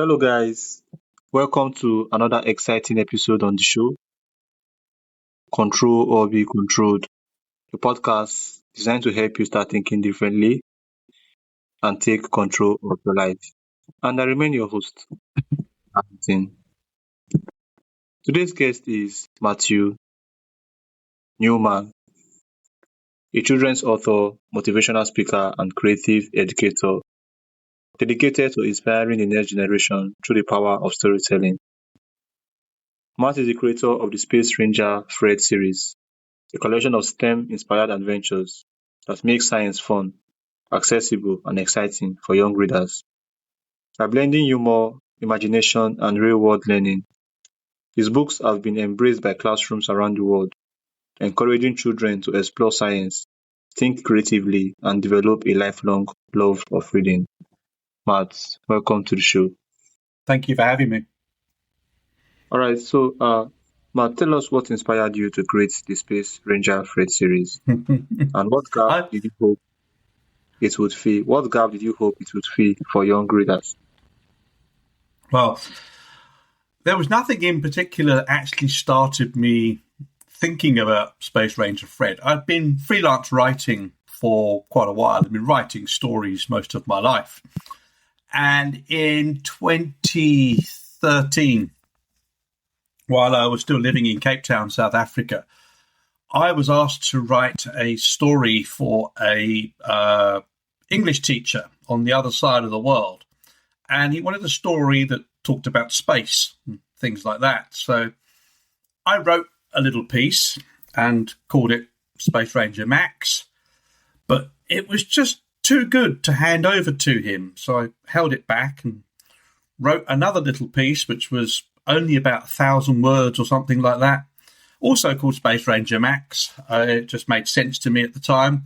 Hello, guys. Welcome to another exciting episode on the show, Control or Be Controlled, a podcast designed to help you start thinking differently and take control of your life. And I remain your host, Darlington. Today's guest is Matthew Newnham, a children's author, motivational speaker, and creative educator dedicated to inspiring the next generation through the power of storytelling. Matt is the creator of the Space Ranger Fred series, a collection of STEM-inspired adventures that make science fun, accessible, and exciting for young readers. By blending humor, imagination, and real-world learning, his books have been embraced by classrooms around the world, encouraging children to explore science, think creatively, and develop a lifelong love of reading. Matt, welcome to the show. Thank you for having me. All right, so Matt, tell us what inspired you to create the Space Ranger Fred series, and what gap did you hope it would fill? What gap did you hope it would fill for young readers? Well, there was nothing in particular that actually started me thinking about Space Ranger Fred. I've been freelance writing for quite a while. I've been writing stories most of my life. And in 2013, while I was still living in Cape Town, South Africa, I was asked to write a story for a English teacher on the other side of the world. And he wanted a story that talked about space and things like that. So I wrote a little piece and called it Space Ranger Max. But it was just too good to hand over to him. So I held it back and wrote another little piece, which was only about 1,000 words or something like that, also called Space Ranger Max. It just made sense to me at the time.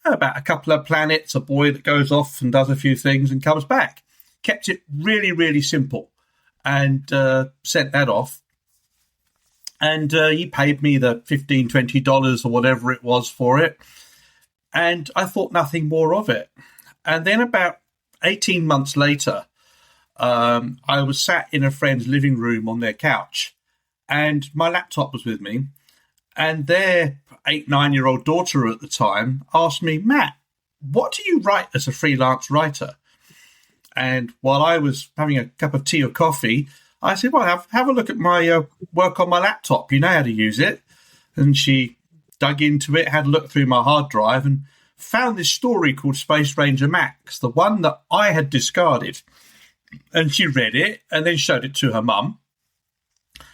About a couple of planets, a boy that goes off and does a few things and comes back. Kept it really, really simple and sent that off. And he paid me the $15, $20 or whatever it was for it. And I thought nothing more of it. And then about 18 months later, I was sat in a friend's living room on their couch, and my laptop was with me, and their 8-9-year-old daughter at the time asked me, Matt, what do you write as a freelance writer? And while I was having a cup of tea or coffee, I said, well, have a look at my work on my laptop. You know how to use it. And she dug into it, had a look through my hard drive, and found this story called Space Ranger Max, the one that I had discarded. And she read it and then showed it to her mum.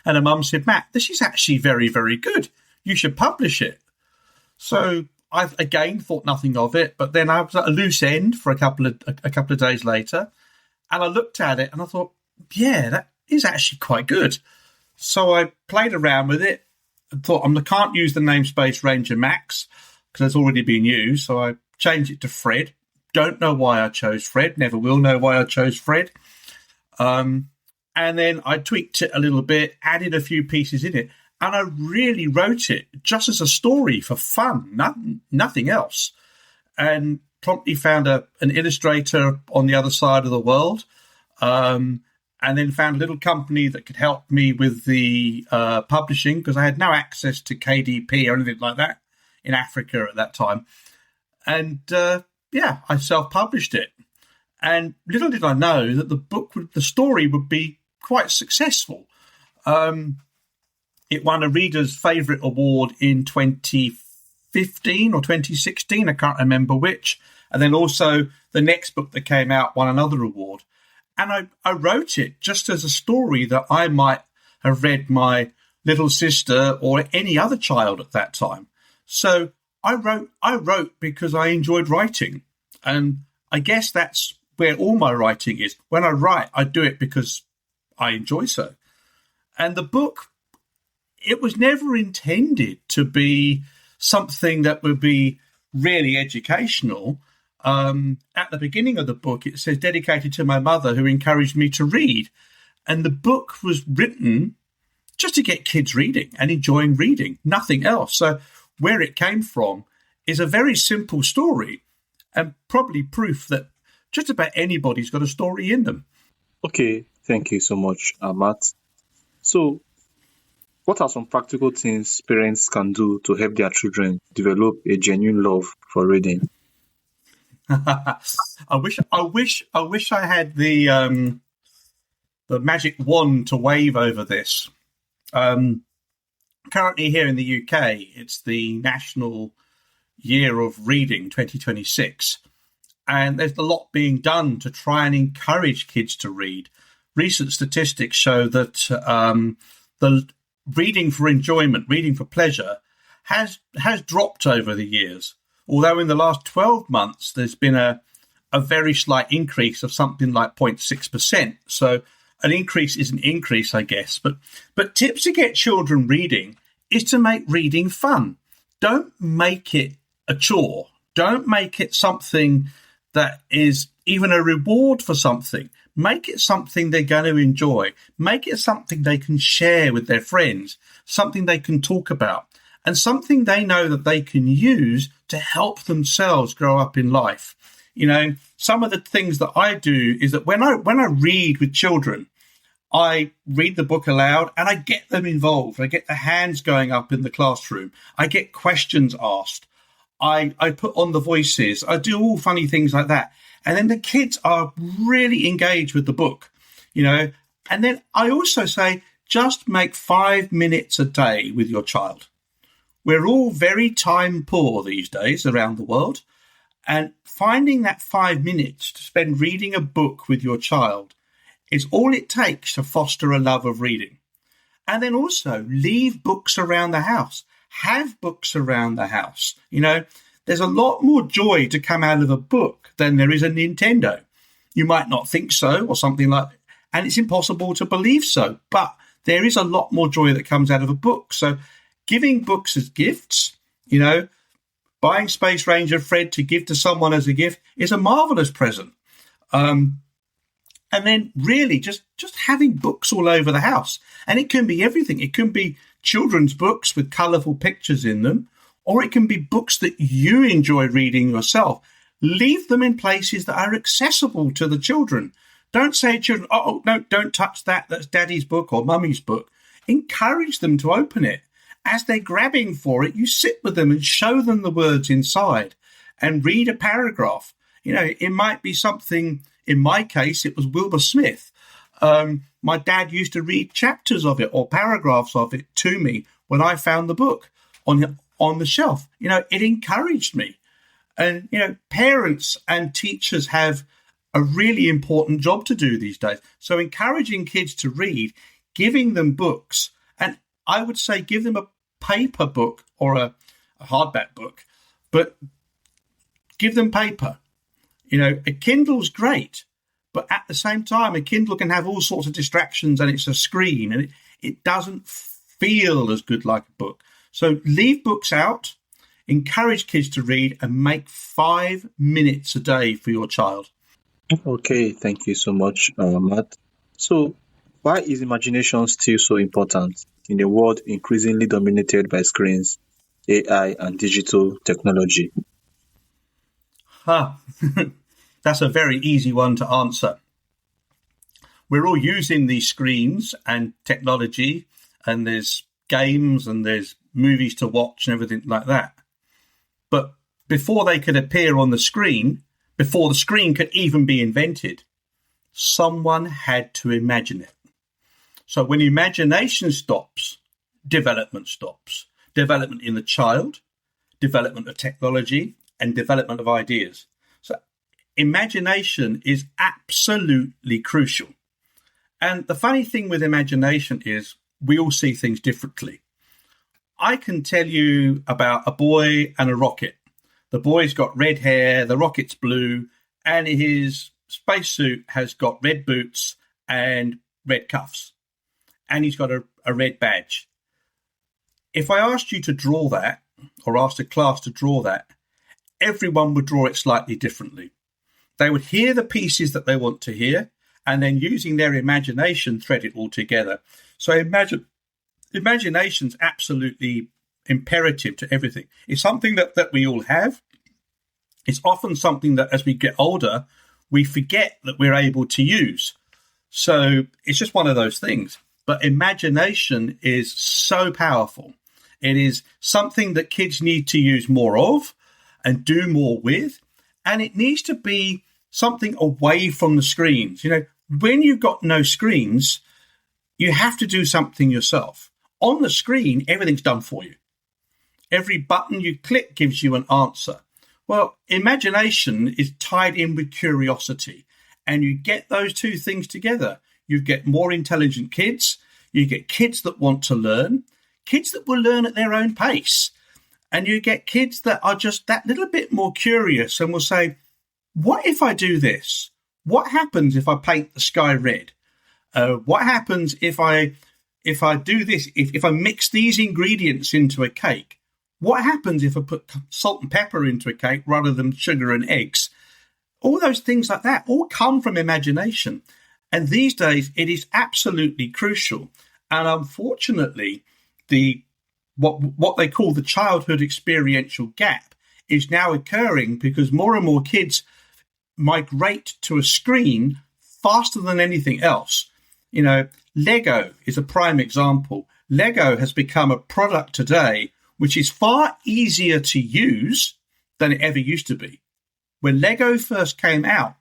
And her mum said, Matt, this is actually very, very good. You should publish it. So I, again, thought nothing of it. But then I was at a loose end for a couple of days later. And I looked at it and I thought, yeah, that is actually quite good. So I played around with it and thought, I can't use the name Space Ranger Max because it's already been used. So I changed it to Fred. Don't know why I chose Fred. Never will know why I chose Fred. And then I tweaked it a little bit, added a few pieces in it, and I really wrote it just as a story for fun, nothing else. And promptly found an illustrator on the other side of the world, and then found a little company that could help me with the publishing because I had no access to KDP or anything like that in Africa at that time. And I self-published it. And little did I know that the story would be quite successful. It won a Reader's Favourite Award in 2015 or 2016, I can't remember which. And then also the next book that came out won another award. And I wrote it just as a story that I might have read my little sister or any other child at that time. So I wrote because I enjoyed writing. And I guess that's where all my writing is. When I write, I do it because I enjoy so. And the book, it was never intended to be something that would be really educational. At the beginning of the book, it says, dedicated to my mother who encouraged me to read. And the book was written just to get kids reading and enjoying reading, nothing else. So where it came from is a very simple story and probably proof that just about anybody's got a story in them. Okay, thank you so much, Matt. So, what are some practical things parents can do to help their children develop a genuine love for reading? I wish I had the magic wand to wave over this. Um, Currently here in the UK, it's the National Year of Reading 2026, and there's a lot being done to try and encourage kids to read. Recent statistics show that the reading for enjoyment, reading for pleasure, has dropped over the years. Although in the last 12 months there's been a very slight increase of something like 0.6%. So an increase is an increase, I guess. But tips to get children reading is to make reading fun. Don't make it a chore. Don't make it something that is even a reward for something. Make it something they're going to enjoy. Make it something they can share with their friends, something they can talk about, and something they know that they can use to help themselves grow up in life. You know, some of the things that I do is that when I read with children, I read the book aloud and I get them involved. I get the hands going up in the classroom. I get questions asked. I put on the voices. I do all funny things like that. And then the kids are really engaged with the book, you know. And then I also say, just make 5 minutes a day with your child. We're all very time poor these days around the world. And finding that 5 minutes to spend reading a book with your child is all it takes to foster a love of reading. And then also leave books around the house. Have books around the house. You know, there's a lot more joy to come out of a book than there is a Nintendo. You might not think so or something like that. And it's impossible to believe so. But there is a lot more joy that comes out of a book. So giving books as gifts, you know, buying Space Ranger Fred to give to someone as a gift is a marvelous present. And then really just having books all over the house. And it can be everything. It can be children's books with colourful pictures in them, or it can be books that you enjoy reading yourself. Leave them in places that are accessible to the children. Don't say to children, oh, no, don't touch that. That's daddy's book or mummy's book. Encourage them to open it. As they're grabbing for it, you sit with them and show them the words inside and read a paragraph. You know, it might be something, in my case, it was Wilbur Smith. My dad used to read chapters of it or paragraphs of it to me when I found the book on the shelf. You know, it encouraged me. And, you know, parents and teachers have a really important job to do these days. So encouraging kids to read, giving them books, and I would say give them a paper book or a hardback book, but give them paper. You know, a Kindle's great, but at the same time, a Kindle can have all sorts of distractions and it's a screen and it doesn't feel as good like a book. So leave books out, encourage kids to read, and make 5 minutes a day for your child. Okay, thank you so much, Matt. So, why is imagination still so important in a world increasingly dominated by screens, AI, and digital technology? That's a very easy one to answer. We're all using these screens and technology, and there's games and there's movies to watch and everything like that. But before they could appear on the screen, before the screen could even be invented, someone had to imagine it. So when imagination stops, development stops. Development in the child, development of technology, and development of ideas. So imagination is absolutely crucial. And the funny thing with imagination is we all see things differently. I can tell you about a boy and a rocket. The boy's got red hair, the rocket's blue, and his spacesuit has got red boots and red cuffs. And he's got a red badge. If I asked you to draw that, or asked a class to draw that, everyone would draw it slightly differently. They would hear the pieces that they want to hear, and then using their imagination, thread it all together. So imagination's absolutely imperative to everything. It's something that we all have. It's often something that as we get older, we forget that we're able to use. So it's just one of those things. But imagination is so powerful. It is something that kids need to use more of and do more with. And it needs to be something away from the screens. When you've got no screens, you have to do something yourself. On the screen, everything's done for you. Every button you click gives you an answer. Well, imagination is tied in with curiosity. And you get those two things together. You get more intelligent kids. You get kids that want to learn, kids that will learn at their own pace. And you get kids that are just that little bit more curious and will say, what if I do this? What happens if I paint the sky red? What happens if I do this? If I mix these ingredients into a cake? What happens if I put salt and pepper into a cake rather than sugar and eggs? All those things like that all come from imagination. And these days, it is absolutely crucial. And unfortunately, what they call the childhood experiential gap is now occurring because more and more kids migrate to a screen faster than anything else. Lego is a prime example. Lego has become a product today which is far easier to use than it ever used to be. When Lego first came out,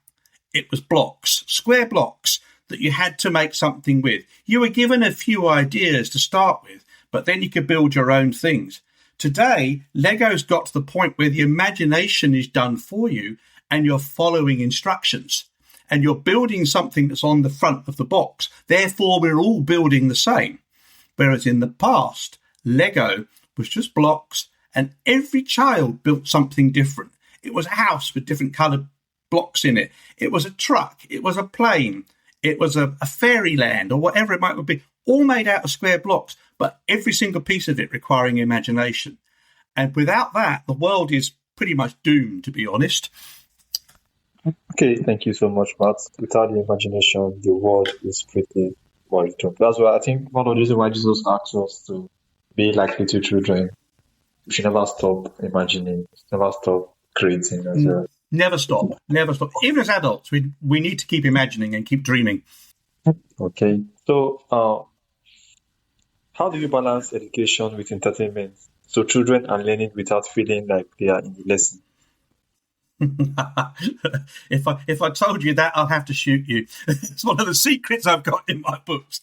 it was blocks, square blocks that you had to make something with. You were given a few ideas to start with, but then you could build your own things. Today, Lego's got to the point where the imagination is done for you and you're following instructions and you're building something that's on the front of the box. Therefore, we're all building the same. Whereas in the past, Lego was just blocks and every child built something different. It was a house with different coloured blocks in it. It was a truck. It was a plane. It was a fairyland or whatever it might be, all made out of square blocks, but every single piece of it requiring imagination. And without that, the world is pretty much doomed, to be honest. Okay, thank you so much, Matt. Without the imagination, the world is pretty well doomed. That's why I think one of the reasons why Jesus asked us to be like little children. We should never stop imagining, never stop creating as well. Never stop. Even as adults, we need to keep imagining and keep dreaming. Okay. So, how do you balance education with entertainment so children are learning without feeling like they are in the lesson? If I told you that, I'll have to shoot you. It's one of the secrets I've got in my books.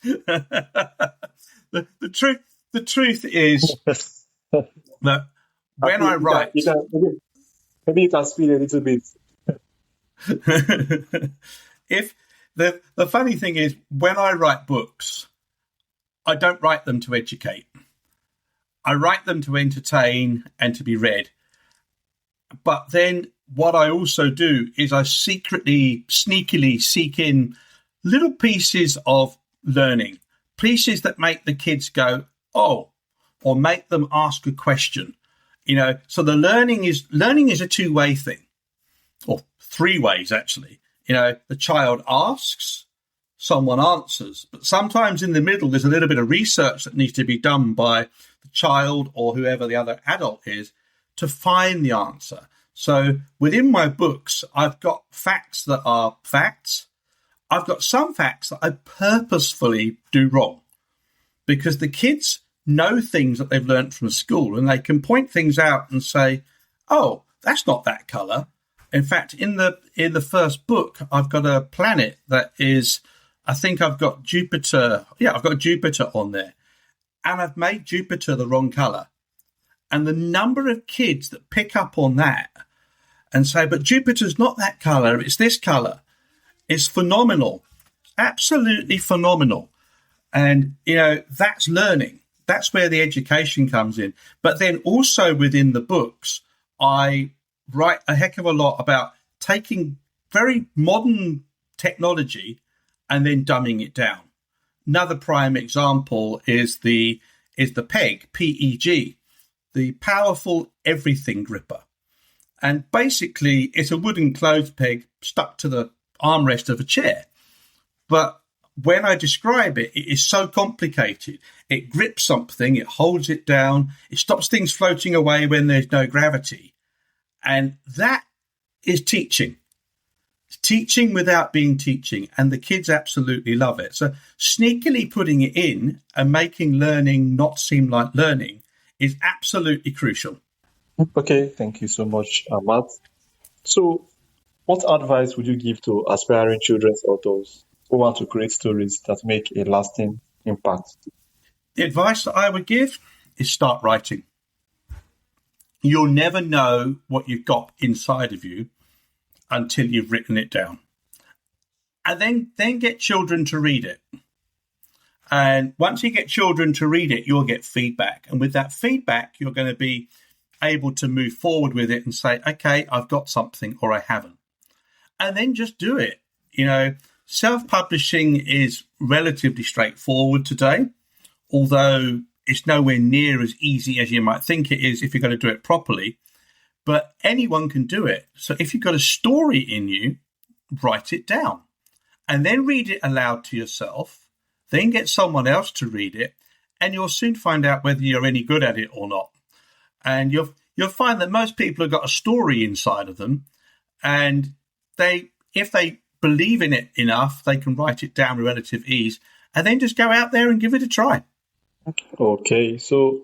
The truth is that when I write, maybe you can speak a little bit. If the funny thing is, when I write books, I don't write them to educate. I write them to entertain and to be read. But then what I also do is I sneakily seek in little pieces of learning, pieces that make the kids go, oh, or make them ask a question. So the learning is a two-way thing, or three ways, actually. The child asks, someone answers. But sometimes in the middle, there's a little bit of research that needs to be done by the child or whoever the other adult is to find the answer. So within my books, I've got facts that are facts. I've got some facts that I purposefully do wrong because the kids know things that they've learned from school and they can point things out and say, oh, that's not that colour. In fact, in the first book, I've got a planet that is, I think I've got Jupiter. Yeah, I've got Jupiter on there. And I've made Jupiter the wrong colour. And the number of kids that pick up on that and say, but Jupiter's not that colour, it's this colour, is phenomenal. Absolutely phenomenal. And, that's learning. That's where the education comes in. But then also within the books, I write a heck of a lot about taking very modern technology and then dumbing it down. Another prime example is the PEG, P-E-G, the powerful everything gripper. And basically, it's a wooden clothes peg stuck to the armrest of a chair. But when I describe it, it is so complicated. It grips something, it holds it down, it stops things floating away when there's no gravity. And that is teaching. teaching without being teaching, and the kids absolutely love it. So sneakily putting it in and making learning not seem like learning is absolutely crucial. Okay, thank you so much, Matt. So, what advice would you give to aspiring children's authors who want to create stories that make a lasting impact? The advice that I would give is start writing. You'll never know what you've got inside of you until you've written it down. And then get children to read it. And once you get children to read it, you'll get feedback. And with that feedback, you're going to be able to move forward with it and say, okay, I've got something or I haven't. And then just do it. You know, self-publishing is relatively straightforward today, although it's nowhere near as easy as you might think it is if you're going to do it properly. But anyone can do it. So if you've got a story in you, write it down and then read it aloud to yourself, then get someone else to read it, and you'll soon find out whether you're any good at it or not. And you'll find that most people have got a story inside of them, and if they believe in it enough, they can write it down with relative ease and then just go out there and give it a try. Okay, so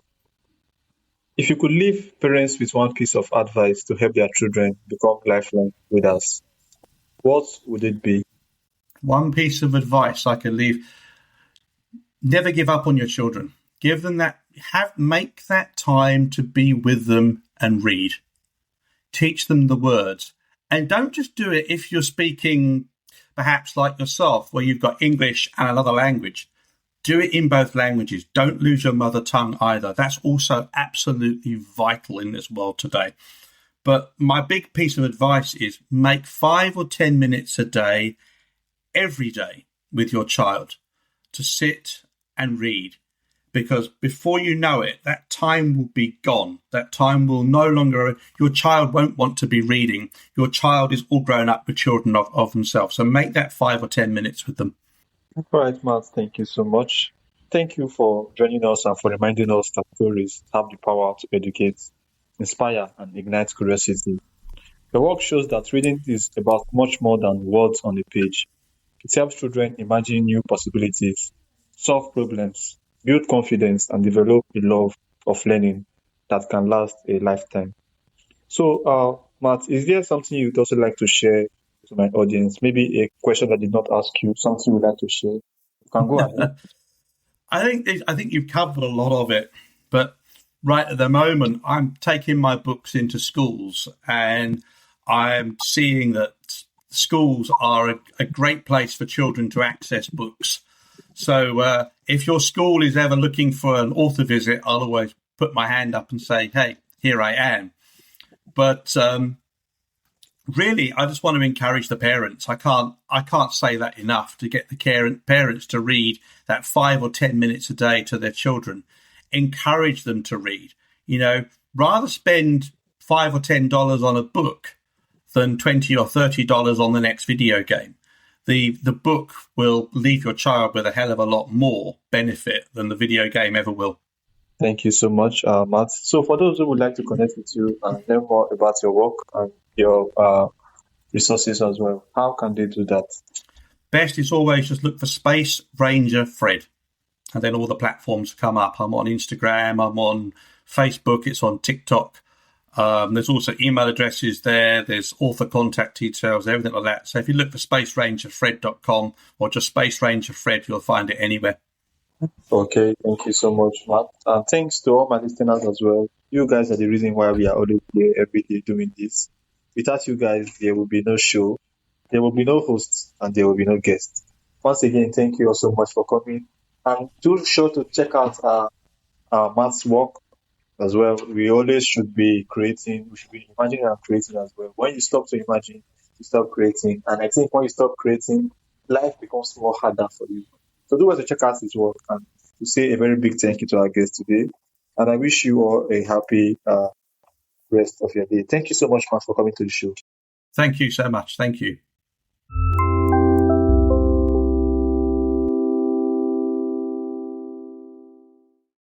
if you could leave parents with one piece of advice to help their children become lifelong readers, what would it be? One piece of advice I could leave: never give up on your children. Give them make that time to be with them and read. Teach them the words. And don't just do it if you're speaking perhaps like yourself, where you've got English and another language. Do it in both languages. Don't lose your mother tongue either. That's also absolutely vital in this world today. But my big piece of advice is make 5 or 10 minutes a day, every day, with your child to sit and read. Because before you know it, that time will be gone. That time will no longer, your child won't want to be reading. Your child is all grown up with children of themselves. So make that 5 or 10 minutes with them. All right, Matt, thank you so much. Thank you for joining us and for reminding us that stories have the power to educate, inspire, and ignite curiosity. Your work shows that reading is about much more than words on a page. It helps children imagine new possibilities, solve problems, build confidence, and develop a love of learning that can last a lifetime. So, Matt, is there something you'd also like to share to my audience? Maybe a question I did not ask you, something you'd like to share? You can go ahead. I think you've covered a lot of it, but right at the moment, I'm taking my books into schools, and I'm seeing that schools are a great place for children to access books. So if your school is ever looking for an author visit, I'll always put my hand up and say, hey, here I am. But really, I just want to encourage the parents. I can't say that enough, to get the parents to read that 5 or 10 minutes a day to their children. Encourage them to read. You know, rather spend $5 or $10 on a book than $20 or $30 on the next video game. The book will leave your child with a hell of a lot more benefit than the video game ever will. Thank you so much, Matt. So for those who would like to connect with you and learn more about your work and your resources as well, how can they do that? Best is always just look for Space Ranger Fred, and then all the platforms come up. I'm on Instagram, I'm on Facebook, it's on TikTok. There's also email addresses there. There's author contact details, everything like that. So if you look for spacerangerfred.com or just Space Ranger Fred, you'll find it anywhere. Okay, thank you so much, Matt. And thanks to all my listeners as well. You guys are the reason why we are always here every day doing this. Without you guys, there will be no show, there will be no hosts, and there will be no guests. Once again, thank you all so much for coming. And do sure to check out Matt's work as well. We always should be creating, we should be imagining and creating as well. When you stop to imagine, you stop creating. And I think when you stop creating, life becomes more harder for you. So do want to check out his work, and to say a very big thank you to our guest today. And I wish you all a happy rest of your day. Thank you so much, Matt, for coming to the show. Thank you so much. Thank you.